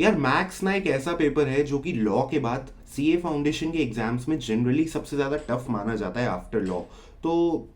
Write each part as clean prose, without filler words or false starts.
यार मैथ्स ना एक ऐसा पेपर है जो कि लॉ के बाद सीए फाउंडेशन के एग्जाम्स में जनरली सबसे ज़्यादा टफ माना जाता है आफ्टर लॉ। तो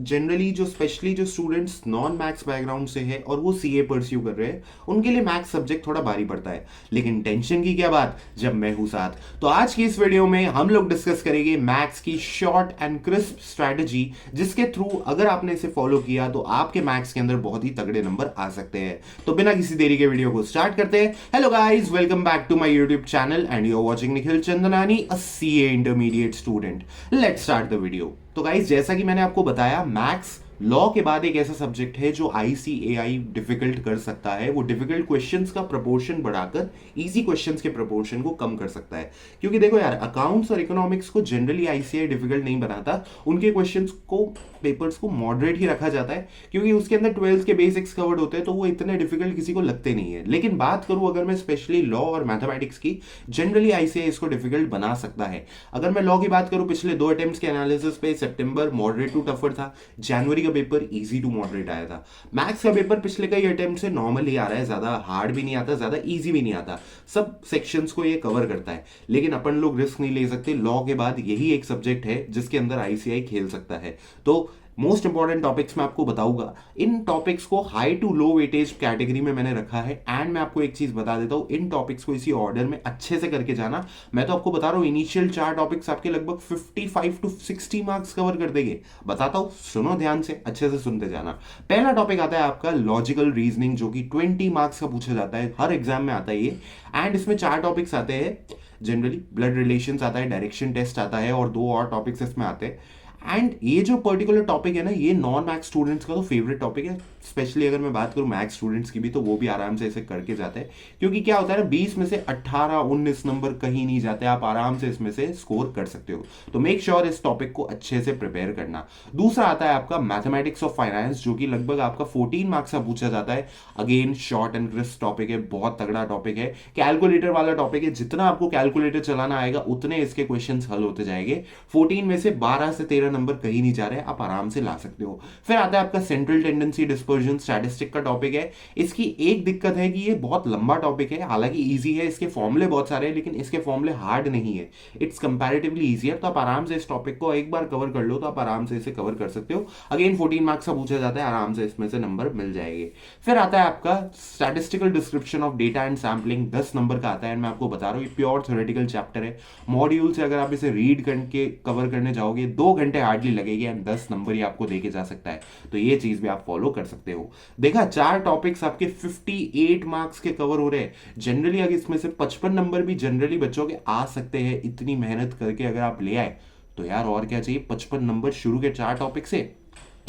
जनरली जो स्पेशली जो स्टूडेंट्स नॉन मैथ्स बैकग्राउंड से है और वो सीए परस्यू कर रहे हैं उनके लिए मैथ्स सब्जेक्ट थोड़ा भारी पड़ता है। लेकिन टेंशन की क्या बात जब मैं हूं साथ। तो आज की इस वीडियो में हम लोग डिस्कस करेंगे मैथ्स की शॉर्ट एंड क्रिस्प स्ट्रैटेजी, जिसके थ्रू अगर आपने इसे फॉलो किया तो आपके मैथ्स के अंदर बहुत ही तगड़े नंबर आ सकते हैं। तो बिना किसी देरी के वीडियो को स्टार्ट करते हैं। Hello guys, welcome back to my YouTube channel and you are watching Nikhil Chandnani, a CA intermediate student. Let's start the video. तो गाइस, जैसा कि मैंने आपको बताया, मैथ्स लॉ के बाद एक ऐसा सब्जेक्ट है जो आईसीएआई डिफिकल्ट कर सकता है। वो डिफिकल्ट क्वेश्चंस का प्रपोर्शन बढ़ाकर इजी क्वेश्चंस के प्रपोर्शन को कम कर सकता है। क्योंकि देखो यार, अकाउंट्स और इकोनॉमिक्स को जनरली आईसीएआई डिफिकल्ट नहीं बनाता। उनके क्वेश्चंस को, पेपर्स को मॉडरेट ही रखा जाता है, क्योंकि उसके अंदर 12th के बेसिक्स कवर्ड होते हैं, तो वो इतने डिफिकल्ट किसी को लगते नहीं है। लेकिन बात करूं अगर मैं स्पेशली लॉ और मैथमेटिक्स की, जनरली आईसीएआई इसको डिफिकल्ट बना सकता है। अगर मैं लॉ की बात करूं, पिछले 2 अटेम्प्ट्स के एनालिसिस पे सितंबर मॉडरेट टू टफर था, जनवरी का पेपर इजी टू मॉडरेट आया था। मैथ्स का पेपर पिछले कई अटेम्प्ट से नॉर्मल ही आ रहा है, ज्यादा हार्ड भी नहीं आता, ज्यादा इजी भी नहीं आता, सब सेक्शंस को ये कवर करता है। लेकिन अपन लोग रिस्क नहीं ले सकते, लॉ के बाद यही एक सब्जेक्ट है जिसके अंदर आईसीआई खेल सकता है। तो मोस्ट इंपॉर्टेंट टॉपिक्स मैं आपको बताऊंगा। इन टॉपिक्स को high to low weightage category में मैंने रखा है। एंड मैं आपको एक चीज बता देता हूं, इन टॉपिक्स को इसी ऑर्डर में अच्छे से करके जाना। मैं तो आपको बता रहा हूं, इनिशियल 4 टॉपिक्स आपके लगभग 55 टू 60 मार्क्स कवर कर देंगे। बताता हूं, सुनो ध्यान से, अच्छे से सुनते जाना। पहला टॉपिक आता है आपका लॉजिकल रीजनिंग, जो कि 20 मार्क्स का पूछा जाता है, हर एग्जाम में आता है ये। एंड इसमें 4 टॉपिक्स आते हैं जनरली। ब्लड रिलेशंस आता है, डायरेक्शन टेस्ट आता है, और 2 और टॉपिक्स इसमें आते हैं। एंड ये जो पर्टिकुलर टॉपिक है ना, ये नॉन मैथ्स स्टूडेंट्स का तो फेवरेट टॉपिक है। स्पेशली अगर मैं बात करूं मैथ्स स्टूडेंट्स की भी, तो वो भी आराम से इसे करके जाते हैं। क्योंकि क्या होता है ना, 20 में से 18-19 नंबर कहीं नहीं जाते, आप आराम से इसमें से स्कोर कर सकते हो। तो मेक श्योर इस टॉपिक को अच्छे से प्रिपेयर करना। दूसरा आता है आपका मैथमेटिक्स ऑफ फाइनेंस, जो कि लगभग आपका 14 मार्क्स का पूछा जाता है। Again short and crisp topic है, बहुत तगड़ा टॉपिक है, कैलकुलेटर वाला टॉपिक है। जितना आपको कैलकुलेटर चलाना आएगा उतने इसके क्वेश्चन हल होते जाएंगे। 14 में से 12 से 13 नंबर कहीं नहीं जा रहे, आप आराम से ला सकते हो। फिर आता है आपका सेंट्रल टेंडेंसी डिस्पर्जन स्टैटिस्टिक का टॉपिक है। इसकी एक दिक्कत है कि ये बहुत लंबा टॉपिक है, हालांकि इजी है, इसके फॉर्मूले बहुत सारे हैं, लेकिन इसके फॉर्मूले हार्ड नहीं है, इट्स कंपैरेटिवली इजियर। तो आप आराम से इस टॉपिक को एक बार कवर कर लो तो आप आराम से इसे कवर कर सकते हो। अगेन 14 मार्क्स का पूछा जाता है, आराम से इसमें से नंबर मिल जाएंगे। फिर आता है आपका statistical description of data and sampling, 10 number का आता है। मैं आपको बता रहा हूँ, ये प्योर थ्योरेटिकल चैप्टर है। मॉड्यूल से अगर आप इसे रीड करके कवर करने जाओगे 2 घंटे हार्डली लगेगी, एंड 10 नंबर ही आपको देके जा सकता है। तो ये चीज भी आप फॉलो कर सकते हो। देखा, 4 टॉपिक्स आपके 58 मार्क्स के कवर हो रहे हैं। जनरली अगर इसमें से 55 नंबर भी जनरली बच्चों के आ सकते हैं, इतनी मेहनत करके अगर आप ले आए तो यार और क्या चाहिए। 55 नंबर शुरू के 4 टॉपिक से,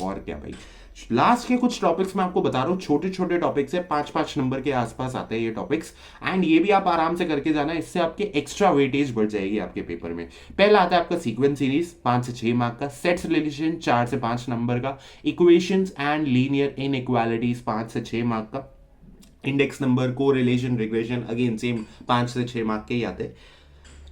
और क्या भाई। लास्ट के कुछ टॉपिक्स मैं आपको बता रहा हूं, छोटे छोटे टॉपिक्स है, 5-5 नंबर के आसपास आते हैं ये टॉपिक्स। एंड ये भी आप आराम से करके जाना, इससे आपके एक्स्ट्रा वेटेज बढ़ जाएगी आपके पेपर में। पहला आता है आपका सीक्वेंस सीरीज, 5 से 6 मार्क का। सेट्स रिलेशन, 4 से 5 नंबर का। इक्वेशंस एंड लीनियर इनइक्वालिटीज, 5 से 6 मार्क का। इंडेक्स नंबर, को रिलेशन, रिग्रेशन, अगेन सेम 5 से 6 मार्क के ही आते हैं।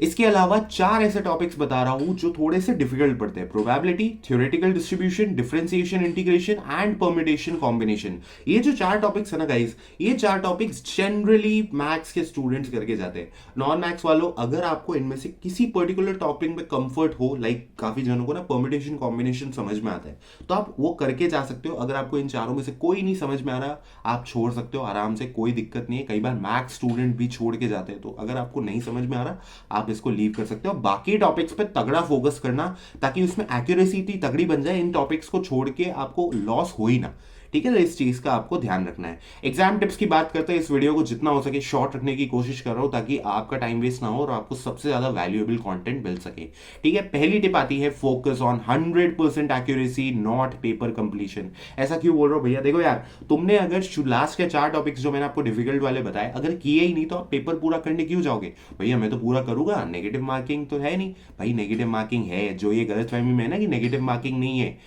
इसके अलावा 4 ऐसे टॉपिक्स बता रहा हूं जो थोड़े से डिफिकल्ट पड़ते हैं। Probability, theoretical distribution, differentiation integration and permutation combination. ये जो 4 टॉपिक्स है ना गाइस, ये 4 टॉपिक्स जनरली मैथ्स के स्टूडेंट्स करके जाते हैं। नॉन मैथ्स वालों, अगर आपको इनमें से किसी पर्टिकुलर टॉपिक में कंफर्ट हो, लाइक काफी जनों को ना परम्यूटेशन कॉम्बिनेशन समझ में आता है, तो आप वो करके जा सकते हो। अगर आपको इन चारों में से कोई नहीं समझ में आ रहा, आप छोड़ सकते हो आराम से, कोई दिक्कत नहीं है। कई बार मैथ्स स्टूडेंट भी छोड़ के जाते हैं, तो अगर आपको नहीं समझ में आ रहा, आप इसको लीव कर सकते हो। बाकी टॉपिक्स पे तगड़ा फोकस करना, ताकि उसमें एक्यूरेसी इतनी तगड़ी बन जाए, इन टॉपिक्स को छोड़ के आपको लॉस हो ही ना। ठीक है, तो इस चीज का आपको ध्यान रखना है। एग्जाम टिप्स की बात करते हैं, इस वीडियो को जितना हो सके शॉर्ट रखने की कोशिश कर रहा हूं, ताकि आपका टाइम वेस्ट ना हो और आपको सबसे ज्यादा वैल्यूएबल कंटेंट मिल सके। ठीक है, पहली टिप आती है, focus on 100% accuracy, not paper completion. ऐसा क्यों बोल रहा हूं भैया? देखो यार, तुमने अगर लास्ट के 4 टॉपिक्स जो मैंने आपको डिफिकल्ट वाले बताए, अगर किए ही नहीं, तो आप पेपर पूरा करने क्यों जाओगे? भैया मैं तो पूरा करूंगा, नेगेटिव मार्किंग तो है नहीं। भाई नेगेटिव मार्किंग है, जो ये गलतफहमी में है ना कि नेगेटिव मार्किंग नहीं है,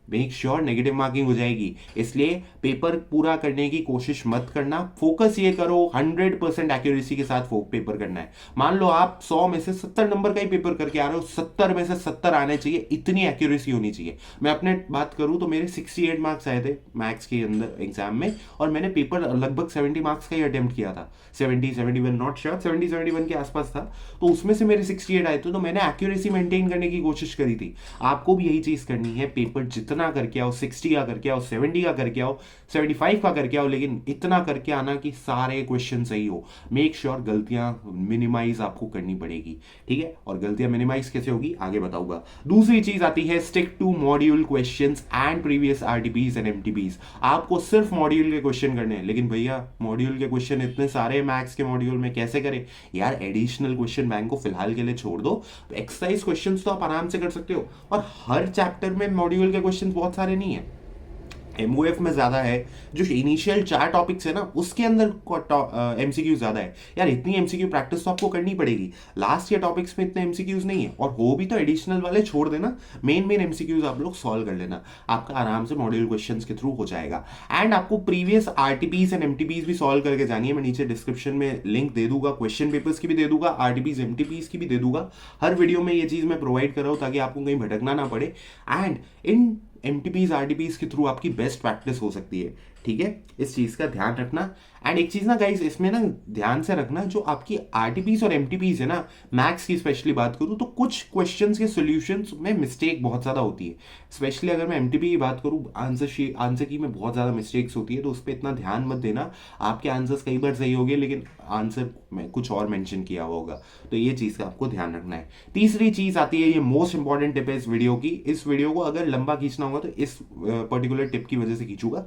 मेक श्योर नेगेटिव मार्किंग हो जाएगी। इसलिए पेपर पूरा करने की कोशिश मत करना, फोकस ये करो 100% एक्यूरेसी के साथ पेपर करना है। मान लो आप 100 में से 70 नंबर का ही पेपर करके आ रहे हो, 70 में से 70 आने चाहिए, इतनी एक्यूरेसी होनी चाहिए। मैं अपने बात करूं तो मेरे 68 मार्क्स आए थे मैथ्स के अंदर एग्जाम में, और मैंने पेपर लगभग 70 मार्क्स का ही अटेम्प्ट किया था, 70 71 नॉट श्योर, 70 71 के आसपास था। तो उसमें से मेरे 68 आए थे, तो मैंने एक्यूरेसी मेंटेन करने की कोशिश करी थी। आपको भी यही चीज करनी है, पेपर जितना करके आओ, 60 का करके आओ, 70 का करके आओ, 75 का करके आओ, लेकिन इतना करके आना कि सारे क्वेश्चन सही हो। मेक श्योर गलतियां मिनिमाइज आपको करनी पड़ेगी, ठीक है। और गलतियां मिनिमाइज कैसे होगी आगे बताऊंगा। दूसरी चीज आती है stick to module questions and previous RTPs and MTPs. आपको सिर्फ मॉड्यूल के क्वेश्चन करने हैं, लेकिन भैया मॉड्यूल के क्वेश्चन इतने सारे मैथ्स के मॉड्यूल में कैसे करें यार। एडिशनल क्वेश्चन बैंक को फिलहाल के लिए छोड़ दो, एक्सरसाइज क्वेश्चंस तो आप आराम से कर सकते हो। और हर चैप्टर में मॉड्यूल के क्वेश्चन बहुत सारे नहीं है, एमओएफ में ज्यादा है। जो इनिशियल 4 टॉपिक्स है ना उसके अंदर एमसीक्यू ज्यादा है यार। इतनी एमसीक्यू प्रैक्टिस तो आपको करनी पड़ेगी। लास्ट के टॉपिक्स में इतने एमसीक्यूज नहीं है, और हो भी तो एडिशनल वाले छोड़ देना, मेन मेन एमसीक्यूज आप लोग सॉल्व कर लेना, आपका आराम से मॉड्यूल क्वेश्चंस के थ्रू हो जाएगा। एंड आपको प्रीवियस आरटीपीज एंड एमटीपीज भी सॉल्व करके जानी है। मैं नीचे डिस्क्रिप्शन में लिंक दे दूंगा, क्वेश्चन पेपर्स की भी दे दूंगा, आरटीपीज एमटीपीज की भी दे दूंगा। हर वीडियो में ये चीज मैं प्रोवाइड कर रहा हूं ताकि आपको कहीं भटकना ना पड़े। एंड इन एमटीपीज आरटीपीज के थ्रू आपकी बेस्ट प्रैक्टिस हो सकती है, ठीक है। इस चीज का ध्यान रखना। एंड एक चीज ना गाइस, इसमें ना ध्यान से रखना, जो आपकी आरटीपीज और एमटीपीज है ना, मैथ्स की स्पेशली बात करूं तो कुछ क्वेश्चंस के सॉल्यूशंस में मिस्टेक बहुत ज्यादा होती है। स्पेशली अगर मैं एमटीपी की बात करूं, आंसर की में बहुत ज्यादा मिस्टेक्स होती है, तो उस पर इतना ध्यान मत देना। आपके आंसर्स कई बार सही होंगे लेकिन आंसर में कुछ और मेंशन किया हुआ होगा, तो ये चीज का आपको ध्यान रखना है। तीसरी चीज आती है, ये मोस्ट इंपॉर्टेंट टिप है इस वीडियो की। इस वीडियो को अगर लंबा खींचना होगा तो इस पर्टिकुलर टिप की वजह से खींचूंगा।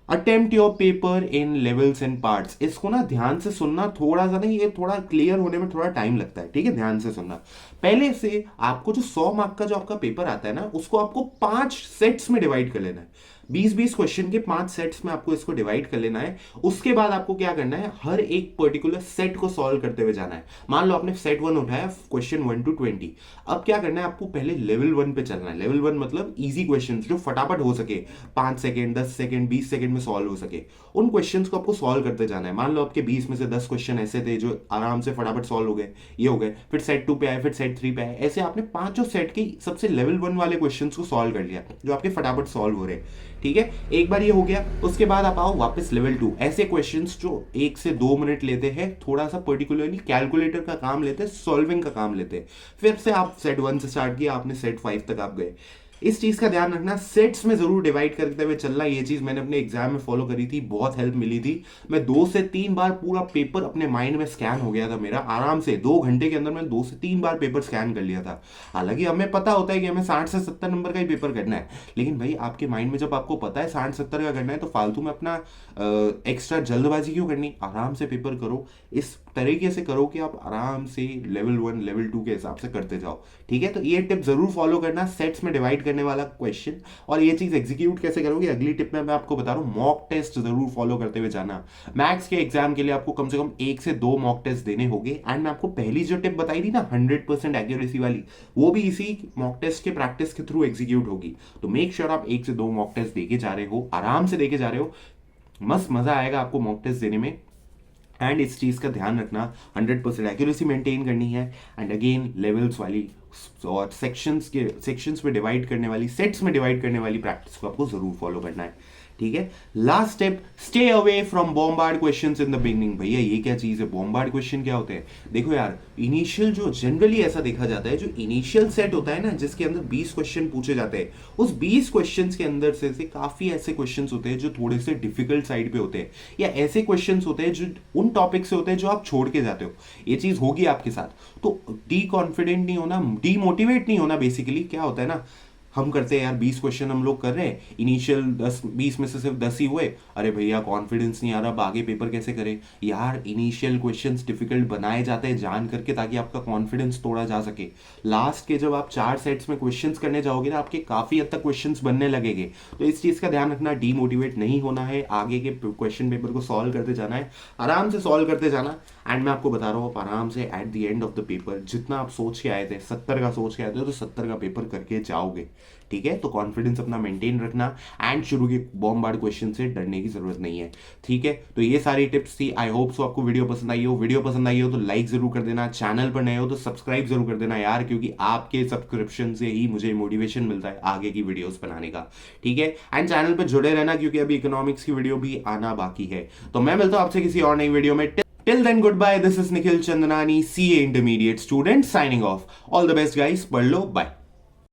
Attempt your paper in levels and parts. इसको ना ध्यान से सुनना, थोड़ा सा नहीं, ये थोड़ा क्लियर होने में थोड़ा टाइम लगता है, ठीक है। ध्यान से सुनना। पहले से आपको जो 100 मार्क का जो आपका पेपर आता है ना, उसको आपको 5 सेट्स में डिवाइड कर लेना है। 20-20 क्वेश्चन के 5 सेट्स में आपको इसको डिवाइड कर लेना है। उसके बाद आपको क्या करना है, हर एक पर्टिकुलर सेट को सॉल्व करते हुए जाना है। मान लो आपने सेट 1 उठाया, क्वेश्चन 1 to 20। अब क्या करना है, आपको पहले लेवल 1 पे चलना है। लेवल 1 मतलब इजी क्वेश्चन जो फटाफट हो सके, 5 सेकेंड 10 सेकेंड 20 सेकेंड में सॉल्व हो सके, उन क्वेश्चंस को आपको सॉल्व करते जाना है। मान लो आपके 20 में से 10 क्वेश्चन ऐसे थे जो आराम से फटाफट सॉल्व हो गए, ये हो गए। फिर सेट 2 पे आए, फिर सेट 3 पे आए, ऐसे आपने पांचों सेट के सबसे लेवल 1 वाले क्वेश्चंस को सॉल्व कर लिया जो आपके फटाफट सॉल्व हो रहे, ठीक है। एक बार ये हो गया, उसके बाद आप आओ वापस लेवल 2। ऐसे क्वेश्चंस जो 1 से 2 मिनट लेते हैं, थोड़ा सा पर्टिकुलरली कैलकुलेटर का काम लेते हैं, सॉल्विंग का काम लेते हैं। फिर से आप सेट 1 से स्टार्ट किया, आपने सेट 5 तक आप गए। इस चीज का ध्यान रखना, सेट्स में जरूर डिवाइड करते हुए चलना। ये चीज मैंने अपने एग्जाम में फॉलो करी थी, बहुत हेल्प मिली थी। मैं 2 से 3 बार पूरा पेपर अपने माइंड में स्कैन हो गया था मेरा, आराम से 2 घंटे के अंदर मैंने 2 से 3 बार पेपर स्कैन कर लिया था। हालांकि हमें पता होता है कि हमें 60 से 70 नंबर का ही पेपर करना है, लेकिन भाई आपके माइंड में जब आपको पता है 60-70 का करना है, तो फालतू में अपना एक्स्ट्रा जल्दबाजी क्यों करनी। आराम से पेपर करो, इस तरीके से करो कि आप आराम से लेवल 1 लेवल 2 के हिसाब से करते जाओ, ठीक है। तो ये टिप जरूर फॉलो करना, सेट्स में डिवाइड करने वाला क्वेश्चन। और ये चीज एग्जीक्यूट कैसे करोगे, अगली टिप में मैं आपको बता रहा हूं। मॉक टेस्ट जरूर फॉलो करते हुए जाना। मैथ्स के एग्जाम के लिए आपको कम से कम 1 से 2 मॉक टेस्ट देने होंगे। एंड मैं आपको पहली जो टिप बताई थी ना 100% एक्यूरेसी वाली, वो भी इसी मॉक टेस्ट के प्रैक्टिस के थ्रू एग्जीक्यूट होगी। तो मेक श्योर आप 1 से 2 मॉक टेस्ट देके जा रहे हो, आराम से देके जा रहे हो। मस्त मजा आएगा आपको मॉक टेस्ट देने में। एंड इस चीज़ का ध्यान रखना, 100% एक्यूरेसी मेंटेन करनी है। एंड अगेन लेवल्स वाली और सेक्शंस में डिवाइड करने वाली, सेट्स में डिवाइड करने वाली प्रैक्टिस को आपको जरूर फॉलो करना है, ठीक है। Last step, stay away from bombard questions in the beginning. भैया ये क्या चीज है, बॉम्बार्ड क्वेश्चन क्या होते हैं? देखो यार, इनिशियल जो जनरली ऐसा देखा जाता है, जो इनिशियल सेट होता है ना जिसके अंदर 20 क्वेश्चन पूछे जाते हैं, उस 20 क्वेश्चंस के अंदर से काफी ऐसे क्वेश्चंस होते हैं जो थोड़े से डिफिकल्ट साइड पे होते हैं, या ऐसे क्वेश्चंस होते हैं जो उन टॉपिक से होते हैं जो आप छोड़ के जाते हो। ये चीज होगी आपके साथ, तो डी कॉन्फिडेंट नहीं होना, डीमोटिवेट नहीं होना। बेसिकली क्या होता है ना, हम करते हैं यार 20 क्वेश्चन हम लोग कर रहे हैं, इनिशियल 20 में से सिर्फ 10 ही हुए, अरे भैया कॉन्फिडेंस नहीं आ रहा, अब आगे पेपर कैसे करें। यार इनिशियल क्वेश्चंस डिफिकल्ट बनाए जाते हैं जान करके, ताकि आपका कॉन्फिडेंस तोड़ा जा सके। लास्ट के जब आप 4 सेट्स में क्वेश्चंस करने जाओगे ना, आपके काफी हद तक क्वेश्चंस बनने लगेंगे। तो इस चीज का ध्यान रखना, डीमोटिवेट नहीं होना है, आगे के क्वेश्चन पेपर को सॉल्व करते जाना है, आराम से सॉल्व करते जाना। एंड मैं आपको बता रहा हूँ, आप आराम से at the end of the paper जितना आप सोच के आए थे, 70 का सोच के आए थे, तो 70 का पेपर करके जाओगे। ठीक है, तो कॉन्फिडेंस अपना मेंटेन रखना एंड शुरू के बॉम्बार्ड क्वेश्चन से डरने की जरूरत नहीं है। ठीक है, तो ये सारी टिप्स थी। आई होप सो आपको वीडियो पसंद आई हो। वीडियो पसंद आई हो तो लाइक जरूर कर देना, चैनल पर नए हो तो सब्सक्राइब जरूर कर देना यार, क्योंकि आपके सब्सक्रिप्शन से ही मुझे मोटिवेशन मिलता है आगे की वीडियोस बनाने का। ठीक है, एंड चैनल पर जुड़े रहना क्योंकि अभी इकोनॉमिक्स की वीडियो भी आना बाकी है। तो मैं मिलता हूं आपसे किसी और नई वीडियो में। Till then, goodbye. This is Nikhil Chandnani, CA Intermediate student, signing off. All the best, guys. पढ़ लो, bye.